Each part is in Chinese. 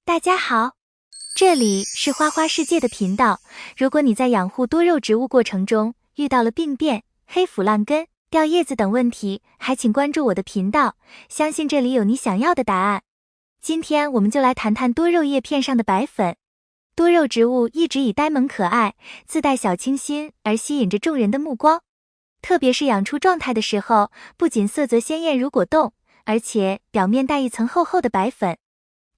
大家好，这里是花花世界的频道。如果你在养护多肉植物过程中遇到了病变、黑腐烂根、掉叶子等问题，还请关注我的频道，相信这里有你想要的答案。今天我们就来谈谈多肉叶片上的白粉。多肉植物一直以呆萌可爱、自带小清新而吸引着众人的目光，特别是养出状态的时候，不仅色泽鲜艳如果冻，而且表面带一层厚厚的白粉。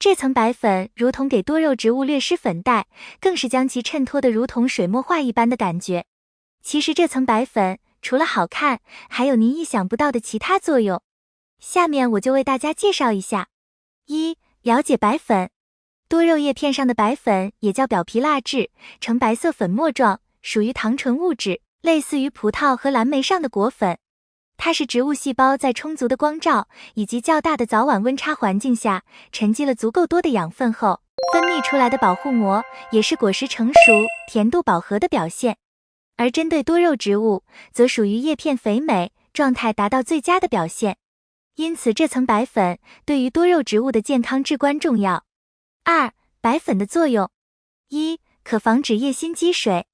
这层白粉如同给多肉植物略施粉黛，更是将其衬托得如同水墨画一般的感觉。其实这层白粉除了好看，还有您意想不到的其他作用。下面我就为大家介绍一下。1. 了解白粉。多肉叶片上的白粉也叫表皮蜡质，呈白色粉末状，属于糖醇物质，类似于葡萄和蓝莓上的果粉。它是植物细胞在充足的光照以及较大的早晚温差环境下沉积了足够多的养分后分泌出来的保护膜，也是果实成熟、甜度饱和的表现。而针对多肉植物，则属于叶片肥美、状态达到最佳的表现。因此，这层白粉对于多肉植物的健康至关重要。2. 白粉的作用。1. 可防止叶心积水。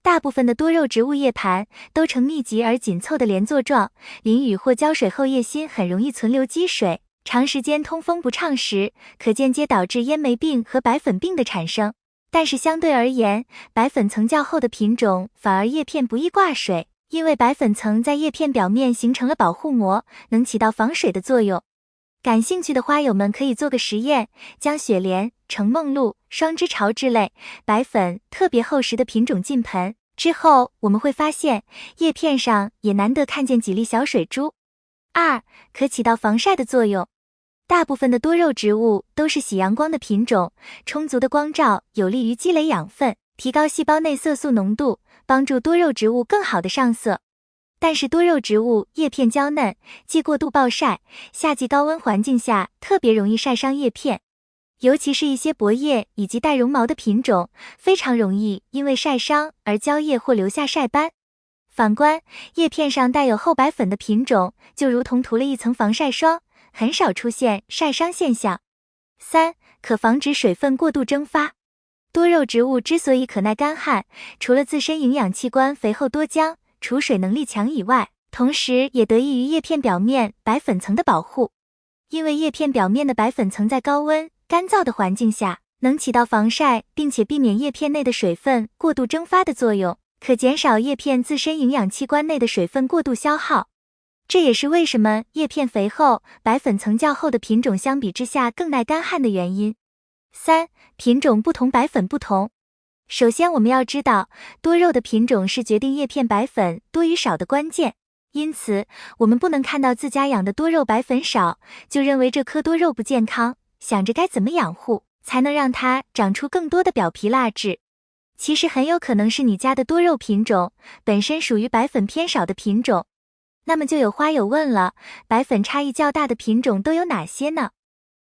大部分的多肉植物叶盘都呈密集而紧凑的连座状，淋雨或浇水后叶心很容易存留积水，长时间通风不畅时，可间接导致烟霉病和白粉病的产生。但是相对而言，白粉层较厚的品种反而叶片不易挂水，因为白粉层在叶片表面形成了保护膜，能起到防水的作用。感兴趣的花友们可以做个实验，将雪莲、橙梦露、双枝潮之类白粉特别厚实的品种浸盆之后，我们会发现叶片上也难得看见几粒小水珠。2. 可起到防晒的作用。大部分的多肉植物都是喜阳光的品种，充足的光照有利于积累养分，提高细胞内色素浓度，帮助多肉植物更好的上色。但是多肉植物叶片娇嫩，忌过度暴晒，夏季高温环境下特别容易晒伤叶片。尤其是一些薄叶以及带绒毛的品种，非常容易因为晒伤而焦叶或留下晒斑。反观叶片上带有厚白粉的品种，就如同涂了一层防晒霜，很少出现晒伤现象。3. 可防止水分过度蒸发。多肉植物之所以可耐干旱，除了自身营养器官肥厚多浆、储水能力强以外，同时也得益于叶片表面白粉层的保护。因为叶片表面的白粉层在高温、干燥的环境下，能起到防晒并且避免叶片内的水分过度蒸发的作用，可减少叶片自身营养器官内的水分过度消耗。这也是为什么叶片肥厚、白粉层较厚的品种相比之下更耐干旱的原因。3. 品种不同，白粉不同。首先我们要知道，多肉的品种是决定叶片白粉多与少的关键。因此，我们不能看到自家养的多肉白粉少，就认为这颗多肉不健康，想着该怎么养护才能让它长出更多的表皮蜡质。其实很有可能是你家的多肉品种本身属于白粉偏少的品种。那么就有花友问了，白粉差异较大的品种都有哪些呢？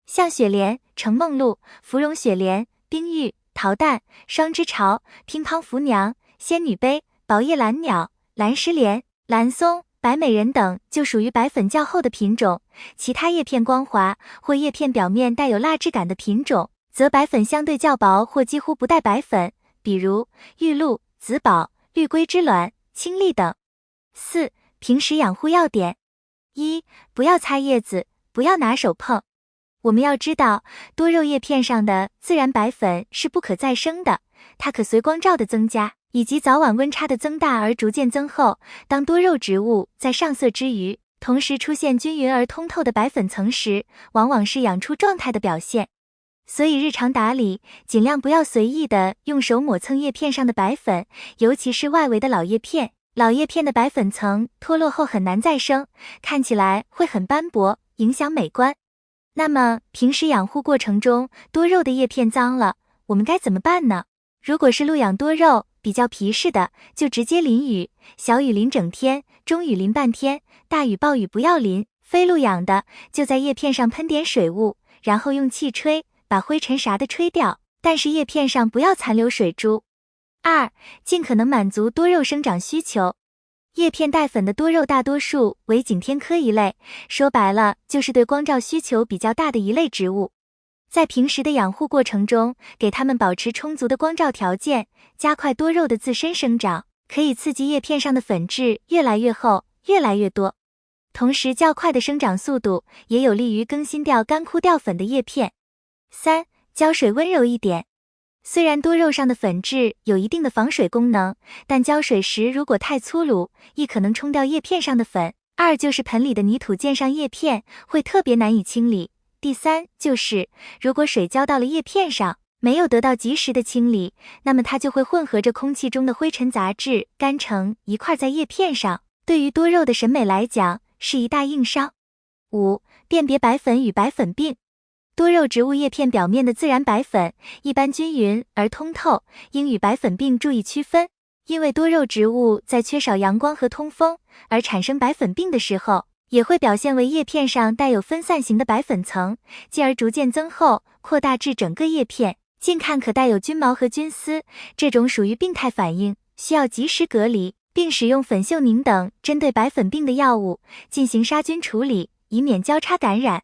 像雪莲、橙梦露、芙蓉雪莲、冰玉、桃蛋、双枝潮、乒乓芙娘、仙女杯、薄叶蓝鸟、蓝石莲、蓝松、白美人等就属于白粉较厚的品种。其他叶片光滑或叶片表面带有蜡质感的品种，则白粉相对较薄或几乎不带白粉，比如玉露、紫宝、绿龟之卵、青丽等。4. 平时养护要点。1. 不要擦叶子，不要拿手碰。我们要知道，多肉叶片上的自然白粉是不可再生的，它可随光照的增加以及早晚温差的增大而逐渐增厚。当多肉植物在上色之余，同时出现均匀而通透的白粉层时，往往是养出状态的表现。所以日常打理，尽量不要随意的用手抹蹭叶片上的白粉，尤其是外围的老叶片。老叶片的白粉层脱落后很难再生，看起来会很斑驳，影响美观。那么平时养护过程中，多肉的叶片脏了，我们该怎么办呢？如果是露养多肉，比较皮实的，就直接淋雨，小雨淋整天，中雨淋半天，大雨暴雨不要淋。非露养的，就在叶片上喷点水雾，然后用气吹，把灰尘啥的吹掉，但是叶片上不要残留水珠。2. 尽可能满足多肉生长需求。叶片带粉的多肉大多数为景天科一类，说白了就是对光照需求比较大的一类植物。在平时的养护过程中，给它们保持充足的光照条件，加快多肉的自身生长，可以刺激叶片上的粉质越来越厚，越来越多。同时，较快的生长速度也有利于更新掉干枯掉粉的叶片。3. 浇水温柔一点。虽然多肉上的粉质有一定的防水功能，但浇水时如果太粗鲁，亦可能冲掉叶片上的粉。2就是盆里的泥土溅上叶片，会特别难以清理。第3就是，如果水浇到了叶片上，没有得到及时的清理，那么它就会混合着空气中的灰尘杂质，干成一块在叶片上，对于多肉的审美来讲，是一大硬伤。5. 辨别白粉与白粉病。多肉植物叶片表面的自然白粉一般均匀而通透，应与白粉病注意区分。因为多肉植物在缺少阳光和通风而产生白粉病的时候，也会表现为叶片上带有分散型的白粉层，进而逐渐增厚扩大至整个叶片，近看可带有菌毛和菌丝，这种属于病态反应，需要及时隔离，并使用粉秀宁等针对白粉病的药物进行杀菌处理，以免交叉感染。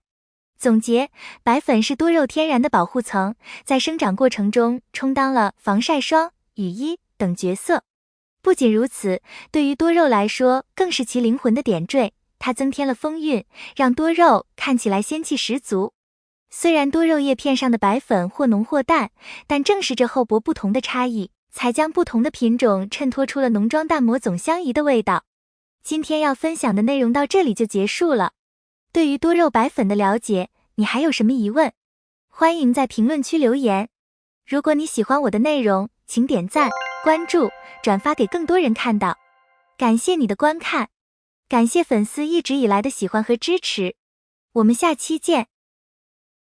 总结，白粉是多肉天然的保护层，在生长过程中充当了防晒霜、雨衣等角色。不仅如此，对于多肉来说更是其灵魂的点缀，它增添了风韵，让多肉看起来仙气十足。虽然多肉叶片上的白粉或浓或淡，但正是这厚薄不同的差异，才将不同的品种衬托出了浓妆淡抹总相宜的味道。今天要分享的内容到这里就结束了。对于多肉白粉的了解，你还有什么疑问？欢迎在评论区留言。如果你喜欢我的内容，请点赞、关注、转发给更多人看到。感谢你的观看，感谢粉丝一直以来的喜欢和支持。我们下期见。